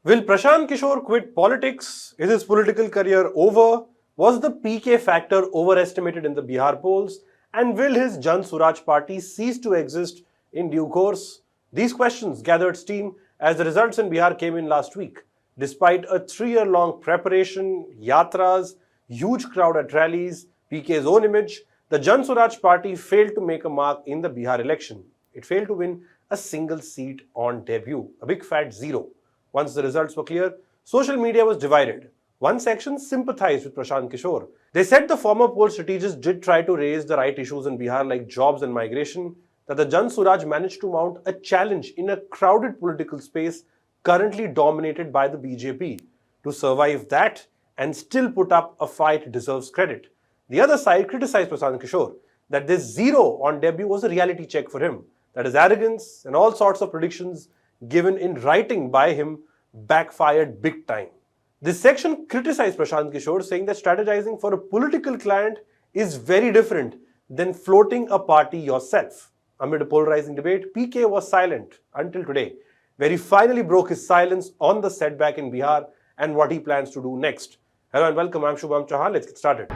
Will Prashant Kishor quit politics? Is his political career over? Was the PK factor overestimated in the Bihar polls? And will his Jan Suraaj party cease to exist in due course? These questions gathered steam as the results in Bihar came in last week. Despite a 3-year-long preparation, yatras, huge crowd at rallies, PK's own image, the Jan Suraaj party failed to make a mark in the Bihar election. It failed to win a single seat on debut, a big fat zero. Once the results were clear, social media was divided. One section sympathized with Prashant Kishor. They said the former poll strategist did try to raise the right issues in Bihar like jobs and migration, that the Jan Suraaj managed to mount a challenge in a crowded political space currently dominated by the BJP. To survive that and still put up a fight deserves credit. The other side criticized Prashant Kishor that this zero on debut was a reality check for him, that his arrogance and all sorts of predictions given in writing by him backfired big time. This section criticized Prashant Kishor, saying that strategizing for a political client is very different than floating a party yourself. Amid a polarizing debate, PK was silent until today, where he finally broke his silence on the setback in Bihar and what he plans to do next. Hello and welcome, I'm Shubham Chauhan. Let's get started.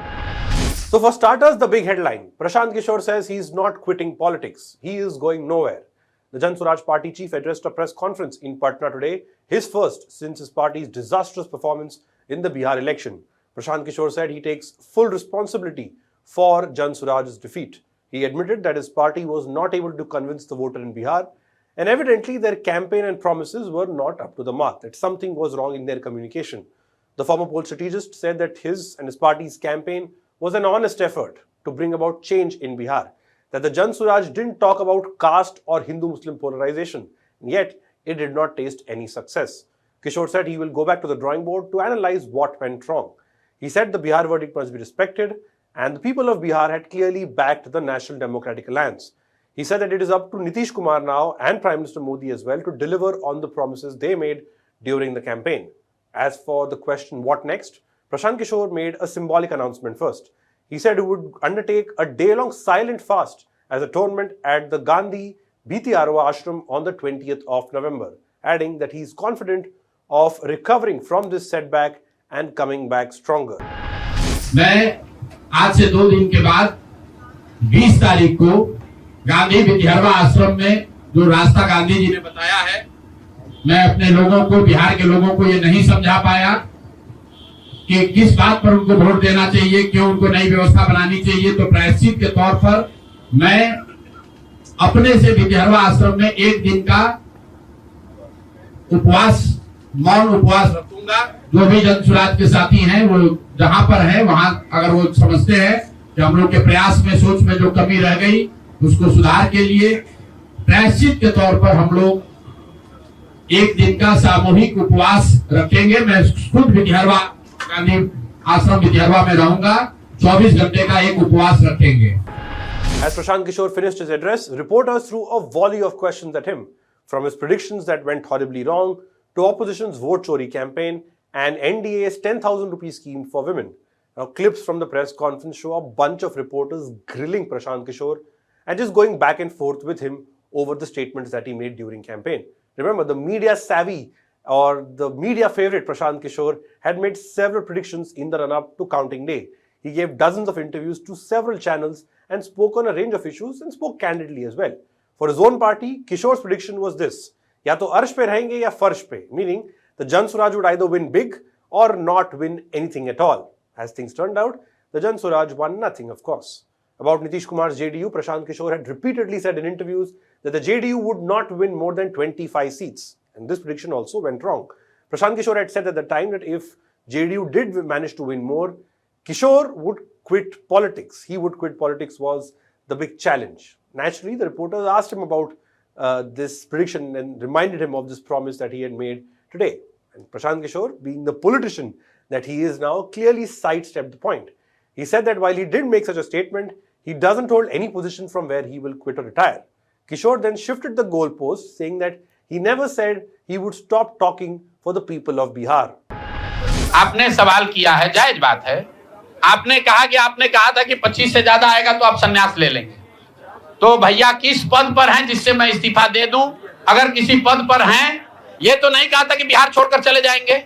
So for starters, the big headline. Prashant Kishor says he's not quitting politics. He is going nowhere. The Jan Suraaj party chief addressed a press conference in Patna today, his first since his party's disastrous performance in the Bihar election. Prashant Kishor said he takes full responsibility for Jan Suraaj's defeat. He admitted that his party was not able to convince the voter in Bihar, and evidently their campaign and promises were not up to the mark, that something was wrong in their communication. The former poll strategist said that his and his party's campaign was an honest effort to bring about change in Bihar, that the Jan Suraaj didn't talk about caste or Hindu-Muslim polarization, and yet it did not taste any success. Kishor said he will go back to the drawing board to analyze what went wrong. He said the Bihar verdict must be respected, and the people of Bihar had clearly backed the National Democratic Alliance. He said that it is up to Nitish Kumar now and Prime Minister Modi as well to deliver on the promises they made during the campaign. As for the question, what next? Prashant Kishor made a symbolic announcement first. He said he would undertake a day-long silent fast as atonement at the Gandhi Bhiti Arwa Ashram on the 20th of November, adding that he is confident of recovering from this setback and coming back stronger. मैं आज से 2 दिन के बाद 20 तारीख को गांधी विद्यारवा आश्रम में जो रास्ता गांधी जी ने बताया है, मैं अपने लोगों को, बिहार के लोगों को ये नहीं समझा पाया कि किस बात पर उनको वोट देना चाहिए, क्यों उनको नई व्यवस्था बनानी चाहिए। तो प्रायश्चित के तौर पर मैं अपने से विद्यारवा आश्रम में 1 दिन का उपवास, मौन उपवास रखूंगा। जो भी जन सुराज के साथी हैं वो जहां पर है वहां अगर वो समझते हैं कि हम लोग के प्रयास में, सोच में जो कमी रह गई उसको सुधार के लिए प्रायश्चित के तौर पर हम लोग 1 दिन का सामूहिक उपवास रखेंगे। मैं खुद विद्यारवा गांधी आश्रम विद्यारवा में रहूंगा, 24 घंटे का एक उपवास रखेंगे। As Prashant Kishor finished his address, reporters threw a volley of questions at him, from his predictions that went horribly wrong to opposition's vote chori campaign and NDA's 10,000 rupee scheme for women. Now, clips from the press conference show a bunch of reporters grilling Prashant Kishor and just going back and forth with him over the statements that he made during campaign. Remember, the media savvy or the media favorite Prashant Kishor had made several predictions in the run-up to counting day. He gave dozens of interviews to several channels and spoke on a range of issues and spoke candidly as well. For his own party, Kishor's prediction was this: या तो अर्श पे रहेंगे या फर्श पे, meaning the Jan Suraaj would either win big or not win anything at all. As things turned out, the Jan Suraaj won nothing, of course. About Nitish Kumar's JDU, Prashant Kishor had repeatedly said in interviews that the JDU would not win more than 25 seats. And this prediction also went wrong. Prashant Kishor had said at the time that if JDU did manage to win more, Kishor would quit politics. He would quit politics was the big challenge. Naturally, the reporters asked him about this prediction and reminded him of this promise that he had made today. And Prashant Kishor, being the politician that he is now, clearly sidestepped the point. He said that while he did make such a statement, he doesn't hold any position from where he will quit or retire. Kishor then shifted the goalpost, saying that he never said he would stop talking for the people of Bihar. आपने सवाल किया है, जायज बात है। आपने कहा था कि 25 से ज्यादा आएगा तो आप संन्यास ले लेंगे। तो भैया किस पद पर हैं जिससे मैं इस्तीफा दे दूं? अगर किसी पद पर हैं ये तो नहीं कहा था कि बिहार छोड़कर चले जाएंगे,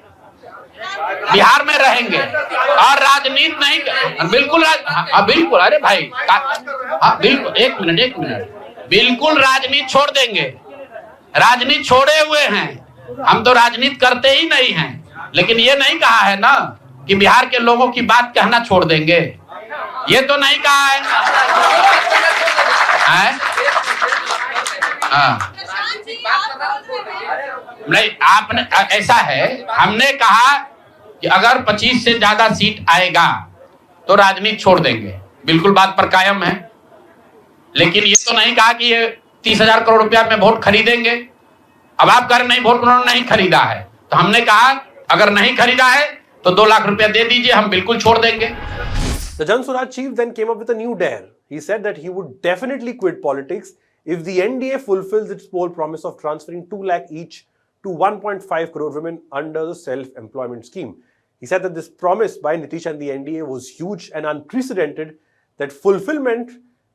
बिहार में रहेंगे और राजनीति नहीं, बिल्कुल बिल्कुल, अरे भाई बिल्कुल, एक मिनट, बिल्कुल राजनीति छोड़ देंगे, राजनीति छोड़े हुए हैं, हम तो राजनीति करते ही नहीं हैं, लेकिन ये नहीं कहा है ना कि बिहार के लोगों की बात कहना छोड़ देंगे, ये तो नहीं कहा है, हाँ नहीं, आपने ऐसा है, हमने कहा कि अगर 25 से ज्यादा सीट आएगा तो राजनीति छोड़ देंगे, बिल्कुल बात पर कायम है, लेकिन ये तो नहीं कहा कि ये 30,000 करोड़ रुपया में वोट खरीदेंगे। अब आप कह रहे नहीं, वोट उन्होंने नहीं खरीदा है, तो हमने कहा अगर नहीं खरीदा है तो 2 लाख रुपया दे दीजिए, हम बिल्कुल छोड़ देंगे। The Jan Swaraj chief then came up with a new dare. He said that he would definitely quit politics if the NDA fulfills its poll promise of transferring 2 lakh each to 1.5 crore women under the self-employment scheme. He said that this promise by Nitish and the NDA was huge and unprecedented, that fulfillment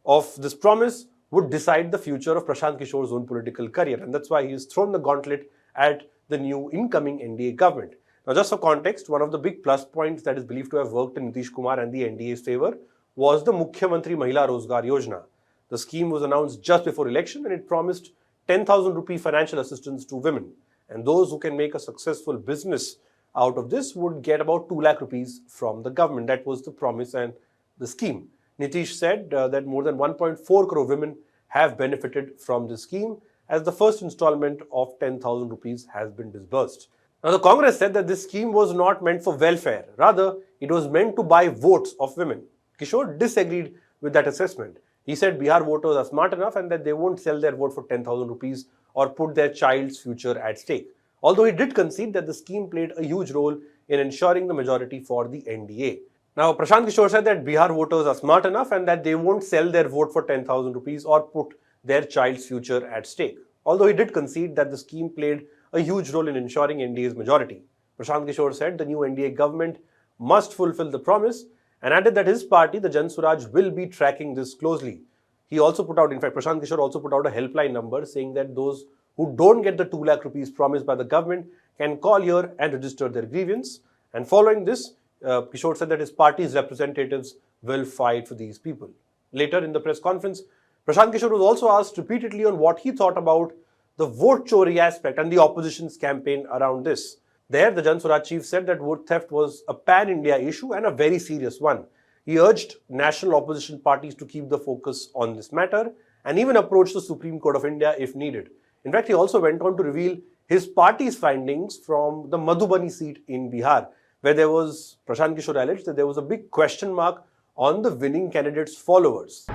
of this promise would decide the future of Prashant Kishor's own political career, and that's why he has thrown the gauntlet at the new incoming NDA government. Now, just for context, one of the big plus points that is believed to have worked in Nitish Kumar and the NDA's favor was the Mukhyamantri Mahila Rozgar Yojana. The scheme was announced just before election and it promised 10,000 rupee financial assistance to women. And those who can make a successful business out of this would get about 2 lakh rupees from the government. That was the promise and the scheme. Nitish said that more than 1.4 crore women have benefited from this scheme, as the first installment of 10,000 rupees has been disbursed. Now, the Congress said that this scheme was not meant for welfare. Rather, it was meant to buy votes of women. Kishore disagreed with that assessment. He said Bihar voters are smart enough and that they won't sell their vote for 10,000 rupees or put their child's future at stake. Although he did concede that the scheme played a huge role in ensuring the majority for the NDA. Now, Prashant Kishor said that Bihar voters are smart enough and that they won't sell their vote for 10,000 rupees or put their child's future at stake. Although he did concede that the scheme played a huge role in ensuring NDA's majority. Prashant Kishor said the new NDA government must fulfill the promise and added that his party, the Jan Swaraj, will be tracking this closely. He also put out, in fact, Prashant Kishor also put out a helpline number saying that those who don't get the 2 lakh rupees promised by the government can call here and register their grievance. And following this, Kishore said that his party's representatives will fight for these people. Later in the press conference, Prashant Kishor was also asked repeatedly on what he thought about the vote chori aspect and the opposition's campaign around this. There, the Jan Swaraj chief said that vote theft was a pan-India issue and a very serious one. He urged national opposition parties to keep the focus on this matter and even approach the Supreme Court of India if needed. In fact, he also went on to reveal his party's findings from the Madhubani seat in Bihar, where there was, Prashant Kishor alleged that there was a big question mark on the winning candidate's followers.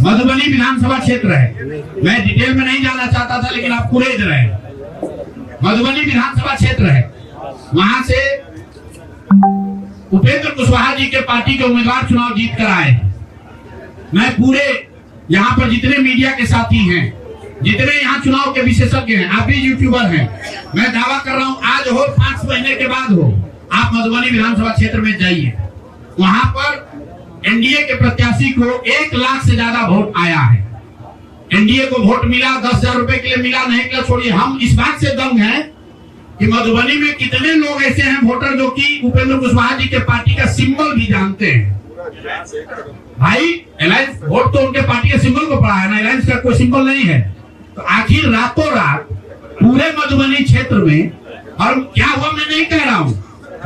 Madhubani विधानसभा क्षेत्र है, मैं detail में नहीं जाना चाहता था, लेकिन आप पूरे रहे। मधुबनी विधानसभा क्षेत्र है, वहां से उपेंद्र कुशवाहा जी के पार्टी के उम्मीदवार चुनाव जीत कर आए। मैं पूरे यहाँ पर जितने मीडिया के साथी हैं, जितने यहाँ चुनाव के विशेषज्ञ हैं, आप भी यूट्यूबर हैं, मैं दावा कर रहा हूँ आज हो 5 महीने के बाद हो, आप मधुबनी विधानसभा क्षेत्र में जाइए, वहां पर एनडीए के प्रत्याशी को 1 लाख से ज्यादा वोट आया है। एनडीए को वोट मिला, 10,000 रुपए के लिए मिला, नहीं मिला छोड़िए, हम इस बात से दंग हैं कि मधुबनी में कितने लोग ऐसे हैं वोटर जो कि उपेंद्र कुशवाहा जी के पार्टी का सिंबल भी जानते हैं। भाई अलायंस वोट तो उनके पार्टी के सिंबल को पड़ा है ना, अलायंस का कोई सिंबल नहीं है। तो आखिर रातों रात पूरे मधुबनी क्षेत्र में, और क्या हुआ मैं नहीं कह रहा हूँ,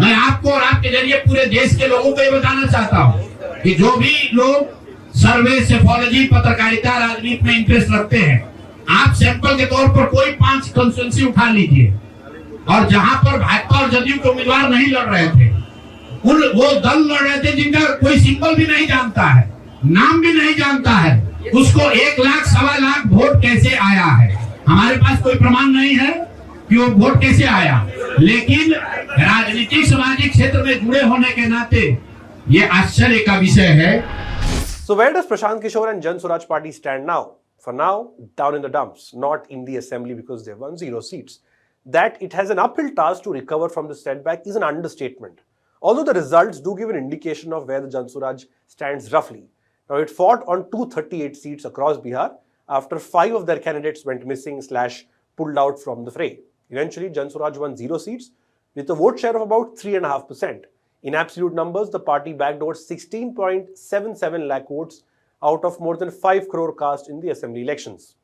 मैं आपको और आपके जरिए पूरे देश के लोगों को ये बताना चाहता हूँ कि जो भी लोग सर्वे, सेफोलॉजी, पत्रकारिता, राजनीति में इंटरेस्ट रखते हैं, आप सैंपल के तौर पर कोई 5 कंस्टिट्यूएंसी उठा लीजिए, और जहां पर भाजपा और जदयू के उम्मीदवार नहीं लड़ रहे थे, वो दल लड़ रहे थे जिनका कोई सिंबल भी नहीं जानता है, नाम भी नहीं जानता है, उसको 1 लाख, 1.25 लाख वोट कैसे आया है? हमारे पास कोई प्रमाण नहीं है कि वो वोट कैसे आया, लेकिन राजनीतिक सामाजिक क्षेत्र में जुड़े होने के नाते ये आश्चर्य का विषय है। So where does Prashant Kishor and Jan Swaraj party stand now? For now, down in the dumps, not in the assembly because they've won 0 seats. That it has an uphill task to recover from the setback is an understatement. Although the results do give an indication of where the Jan Swaraj stands roughly. Now, it fought on 238 seats across Bihar after 5 of their candidates went missing / pulled out from the fray. Eventually, Jan Swaraj won 0 seats with a vote share of about 3.5%. In absolute numbers, the party bagged over 16.77 lakh votes out of more than 5 crore cast in the assembly elections.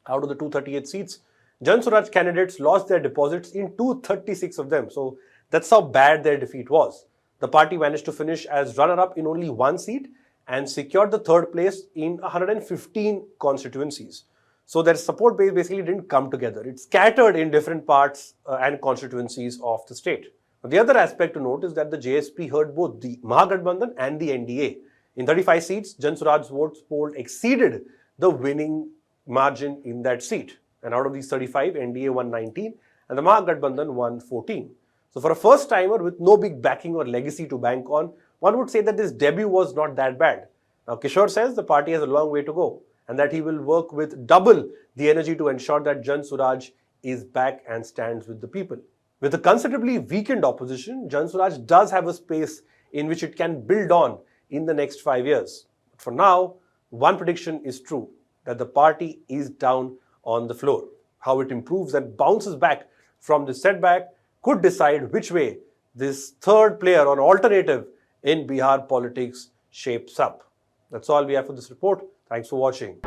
Out of the 238 seats, Jan Swaraj candidates lost their deposits in 236 of them. So that's how bad their defeat was. The party managed to finish as runner-up in only 1 seat and secured the 3rd place in 115 constituencies. So their support base basically didn't come together. It scattered in different parts and constituencies of the state. The other aspect to note is that the JSP heard both the Mahagathbandhan and the NDA. In 35 seats, Jan Swaraj's votes polled exceeded the winning margin in that seat. And out of these 35, NDA won 19 and the Mahagathbandhan won 14. So for a first timer with no big backing or legacy to bank on, one would say that this debut was not that bad. Now Kishor says the party has a long way to go and that he will work with double the energy to ensure that Jan Swaraj is back and stands with the people. With a considerably weakened opposition, Jan Swaraj does have a space in which it can build on in the next 5 years. But for now, one prediction is true, that the party is down on the floor. How it improves and bounces back from this setback could decide which way this third player or alternative in Bihar politics shapes up. That's all we have for this report. Thanks for watching.